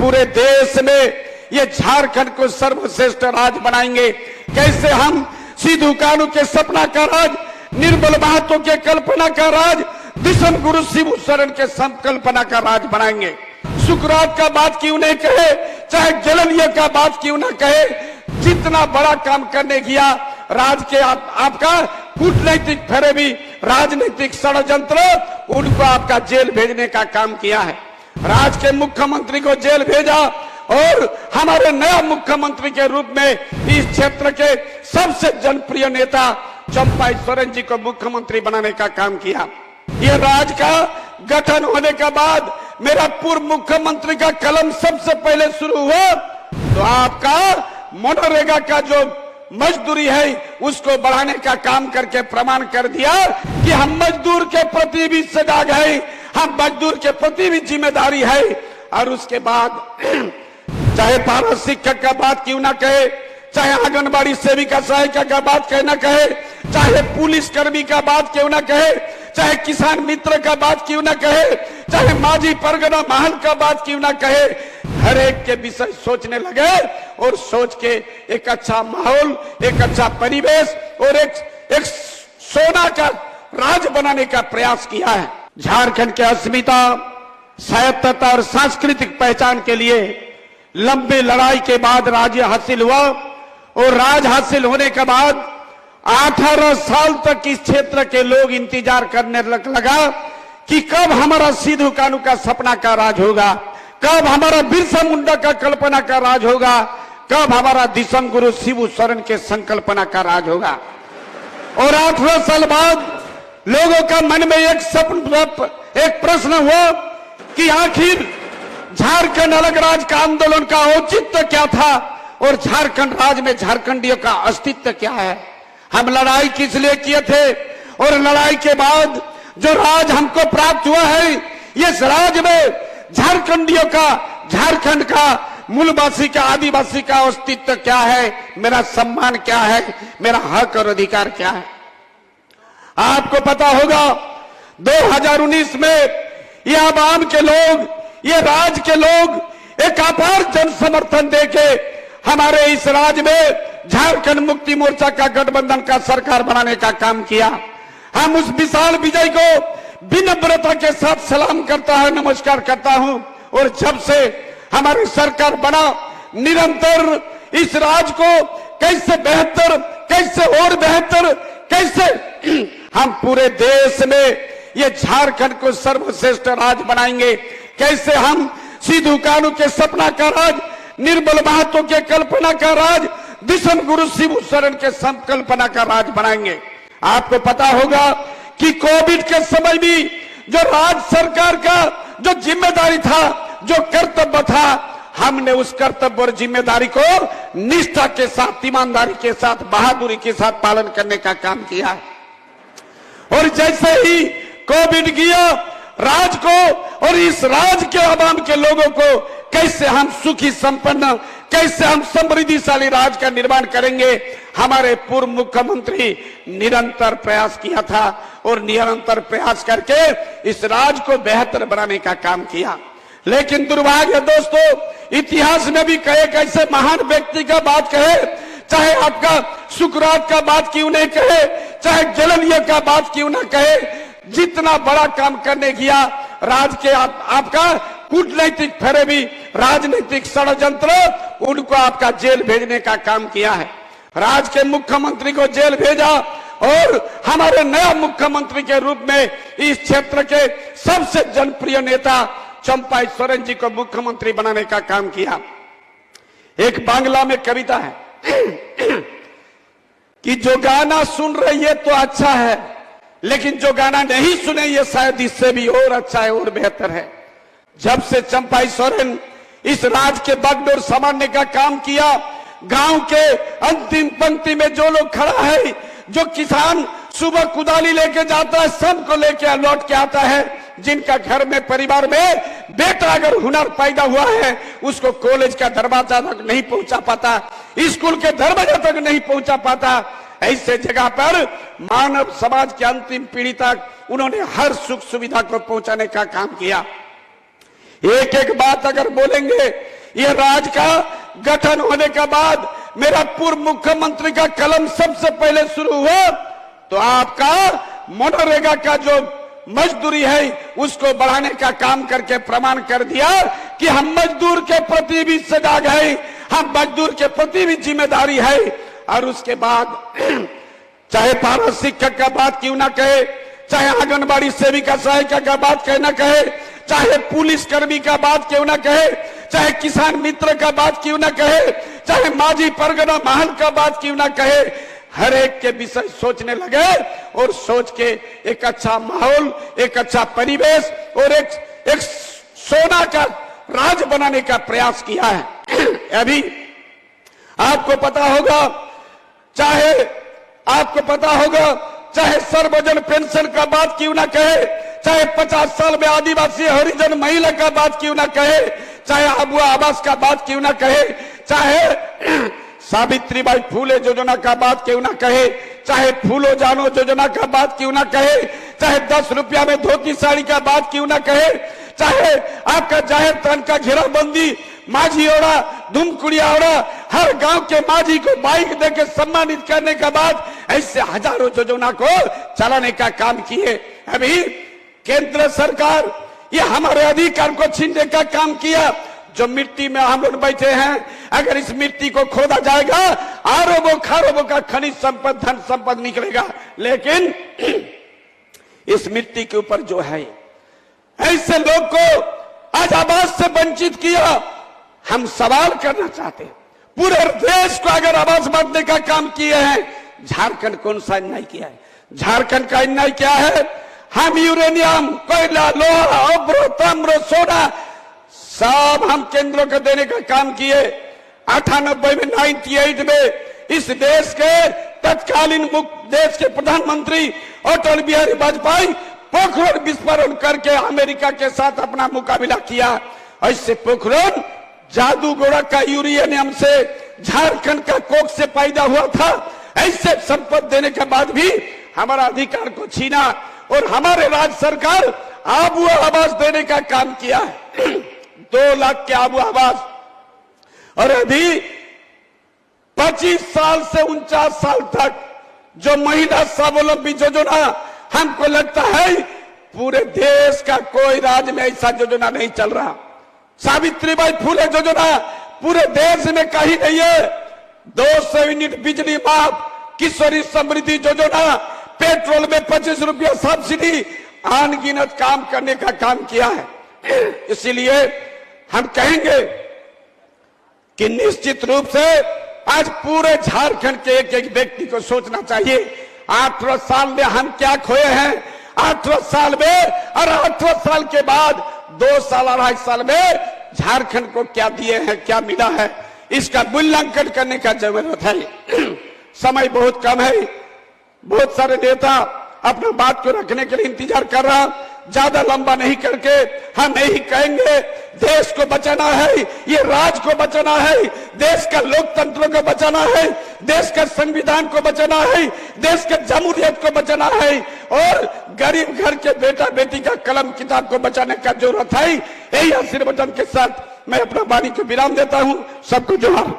पूरे देश में ये झारखंड को सर्वश्रेष्ठ राज्य बनाएंगे। कैसे हम सिद्धू कानू के सपना का राज, निर्मल महतो के कल्पना का राज, दिशम गुरु शिबू शरण के संकल्पना का राज बनाएंगे। सुकरात का बात क्यों नहीं कहे, चाहे गैलीलियो का बात क्यों ना कहे, जितना बड़ा काम करने गया राज के आपका कूटनैतिक फेरेबी, राजनीतिक षड्यंत्र, उनको आपका जेल भेजने का काम किया है। राज्य के मुख्यमंत्री को जेल भेजा और हमारे नया मुख्यमंत्री के रूप में इस क्षेत्र के सबसे जनप्रिय नेता चंपाई सोरेन जी को मुख्यमंत्री बनाने का काम किया। ये राज्य का गठन होने के बाद मेरा पूर्व मुख्यमंत्री का कलम सबसे पहले शुरू हुआ तो आपका मनरेगा का जो मजदूरी है उसको बढ़ाने का काम करके प्रमाण कर दिया कि हम मजदूर के प्रति भी सजग है, हम मजदूर के प्रति भी जिम्मेदारी है। और उसके बाद चाहे पारा शिक्षक का बात क्यों ना कहे, चाहे आंगनबाड़ी सेविका सहायिका का बात क्यों ना कहे, चाहे पुलिस कर्मी का बात क्यों ना कहे, चाहे किसान मित्र का बात क्यों ना कहे, चाहे माजी परगना महल का बात क्यों ना कहे, हर एक के विषय सोचने लगे और सोच के एक अच्छा माहौल, एक अच्छा परिवेश और एक सोना का राज बनाने का प्रयास किया है। झारखंड के अस्मिता, साहित्यता और सांस्कृतिक पहचान के लिए लंबी लड़ाई के बाद राज्य हासिल हुआ और राज हासिल होने के बाद 18 साल तक इस क्षेत्र के लोग इंतजार करने लगा कि कब हमारा सिद्धू कानू का सपना का राज होगा, कब हमारा बिरसा मुंडा का कल्पना का राज होगा, कब हमारा दिशम गुरु शिबू शरण के संकल्पना का राज होगा। और 18 साल बाद लोगों का मन में एक प्रश्न हुआ कि आखिर झारखंड अलग राज्य का आंदोलन का औचित्य क्या था और झारखंड राज्य में झारखंडियों का अस्तित्व क्या है। हम लड़ाई किस लिए किए थे और लड़ाई के बाद जो राज हमको प्राप्त हुआ है, इस राज्य में झारखंडियों का, झारखंड का, मूलवासी का, आदिवासी का अस्तित्व क्या है, मेरा सम्मान क्या है, मेरा हक और अधिकार क्या है। आपको पता होगा 2019 में ये आवाम के लोग, ये राज्य के लोग एक अपार जन समर्थन देके हमारे इस राज्य में झारखंड मुक्ति मोर्चा का गठबंधन का सरकार बनाने का काम किया। हम उस विशाल विजय को विनम्रता के साथ सलाम करता है, नमस्कार करता हूं। और जब से हमारी सरकार बना, निरंतर इस राज्य को कैसे बेहतर, कैसे और बेहतर, कैसे हम पूरे देश में ये झारखंड को सर्वश्रेष्ठ राज्य बनाएंगे, कैसे हम सिद्धू कानू के सपना का राज, निर्मल महतो के कल्पना का राज, दिशम गुरु शिबू शरण के संकल्पना का राज बनाएंगे। आपको पता होगा कि कोविड के समय भी जो राज्य सरकार का जो जिम्मेदारी था, जो कर्तव्य था, हमने उस कर्तव्य और जिम्मेदारी को निष्ठा के साथ, ईमानदारी के साथ, बहादुरी के साथ पालन करने का काम किया है। और जैसे ही कोविड गया, राज को और इस राज्य के आवाम के लोगों को कैसे हम सुखी संपन्न, कैसे हम समृद्धिशाली राज्य का निर्माण करेंगे, हमारे पूर्व मुख्यमंत्री निरंतर प्रयास किया था और निरंतर प्रयास करके इस राज्य को बेहतर बनाने का काम किया। लेकिन दुर्भाग्य दोस्तों, इतिहास में भी कहे कैसे महान व्यक्ति का बात कहे, चाहे आपका सुकरात का बात क्यों नहीं कहे, चाहे गैलीलियो का बात क्यों ना कहे, जितना बड़ा काम करने गया राज्य के आपका कूटनैतिक फेरेबी, राजनीतिक षड्यंत्र, उनको आपका जेल भेजने का काम किया है। राज्य के मुख्यमंत्री को जेल भेजा और हमारे नया मुख्यमंत्री के रूप में इस क्षेत्र के सबसे जनप्रिय नेता चंपाई सोरेन जी को मुख्यमंत्री बनाने का काम किया। एक बांग्ला में कविता है कि जो गाना सुन रही है तो अच्छा है, लेकिन जो गाना नहीं सुने ये शायद इससे भी और अच्छा है और बेहतर है। जब से चंपाई सोरेन इस राज्य के बागडोर संभालने का काम किया, गांव के अंतिम पंक्ति में जो लोग खड़ा है, जो किसान सुबह कुदाली लेके जाता है, सबको लेके लौट के आता है, जिनका घर में परिवार में बेटा अगर हुनर पैदा हुआ है उसको कॉलेज का दरवाजा तक नहीं पहुंचा पाता, स्कूल के दरवाजा तक नहीं पहुंचा पाता, ऐसे जगह पर मानव समाज की अंतिम पीढ़ी तक उन्होंने हर सुख सुविधा को पहुंचाने का काम किया। एक एक बात अगर बोलेंगे ये राज्य का गठन होने के बाद मेरा पूर्व मुख्यमंत्री का कलम सबसे पहले शुरू हुआ तो आपका मनरेगा का जो मजदूरी है उसको बढ़ाने का काम करके प्रमाण कर दिया कि हम मजदूर के प्रति भी सजग है, हम मजदूर के प्रति भी जिम्मेदारी है। और उसके बाद चाहे पारा शिक्षक का बात क्यों ना कहे, चाहे आंगनबाड़ी सेविका सहायिका का बात क्यों ना कहे, चाहे पुलिस कर्मी का बात क्यों ना कहे, चाहे किसान मित्र का बात क्यों ना कहे, चाहे माझी परगना महल का बात क्यों ना कहे, हर एक के विषय सोचने लगे और सोच के एक अच्छा माहौल, एक अच्छा परिवेश और एक सोना का राज बनाने का प्रयास किया है। अभी आपको पता होगा, चाहे सर्वजन पेंशन का बात क्यों ना कहे, चाहे 50 साल में आदिवासी हरिजन महिला का बात क्यों ना कहे, चाहे आबुआ आवास का बात क्यों ना कहे, चाहे सावित्रीबाई फूले योजना का बात क्यों ना कहे, चाहे फूलो जानो योजना का बात क्यों ना कहे, चाहे 10 रुपया में धोती साड़ी का बात क्यों ना कहे, चाहे आपका जाहिर तन का घेराबंदी, माझी ओड़ा, धूमकुड़िया ओड़ा, हर गांव के माझी को बाइक देकर सम्मानित करने के बाद ऐसे हजारों योजना को चलाने का काम किए। अभी केंद्र सरकार ये हमारे अधिकार को छीनने का काम किया। जो मिट्टी में हम लोग बैठे हैं, अगर इस मिट्टी को खोदा जाएगा अरबों खरबों का खनिज संपद, धन संपद निकलेगा, लेकिन इस मिट्टी के ऊपर जो है ऐसे लोग को आज आवाज से वंचित किया। हम सवाल करना चाहते हैं, पूरे देश को अगर आवाज बांटने का काम किए हैं, झारखंड कौन सा अन्याय किया है? झारखंड का अन्याय क्या है? हम यूरेनियम, कोयला, लोहा, अब्रो, ताम्र, सोना सब हम केंद्रों को देने का काम किए। 98 में 98 में इस देश के तत्कालीन देश के प्रधानमंत्री अटल बिहारी वाजपेयी पोखरण विस्फोरण करके अमेरिका के साथ अपना मुकाबला किया। ऐसे पोखरण जादूगोड़ा का यूरेनियम से झारखंड का कोख से पैदा हुआ था। ऐसे संपत्ति देने के बाद भी हमारा अधिकार को छीना और हमारे राज्य सरकार आबुआ आवास देने का काम किया है। 2 लाख के आबू आवास, और अभी 25 साल से 49 साल तक जो महिला स्वावलंबी योजना, हमको लगता है पूरे देश का कोई राज्य में ऐसा योजना नहीं चल रहा। सावित्रीबाई फूले योजना पूरे देश में कहीं नहीं है। 200 यूनिट बिजली माफ, किशोरी समृद्धि योजना, पेट्रोल में 25 रुपया सब्सिडी, अनगिनत काम करने का काम किया है। इसीलिए हम कहेंगे कि निश्चित रूप से आज पूरे झारखंड के एक एक व्यक्ति को सोचना चाहिए, 18 साल में हम क्या खोए हैं, 18 साल में, और 18 साल के बाद 2 साल 2.5 साल में झारखंड को क्या दिए हैं, क्या मिला है, इसका मूल्यांकन करने का जरूरत है। समय बहुत कम है, बहुत सारे नेता अपना बात को रखने के लिए इंतजार कर रहा, ज्यादा लंबा नहीं करके हम यही कहेंगे, देश को बचाना है, ये राज्य को बचाना है, देश का लोकतंत्र को बचाना है, देश का संविधान को बचाना है, देश के जमहूरियत को बचाना है, और गरीब घर के बेटा बेटी का कलम किताब को बचाने का जरूरत है। यही आशीर्वाद के साथ मैं अपना वाणी को विराम देता हूं। सबको जोहार।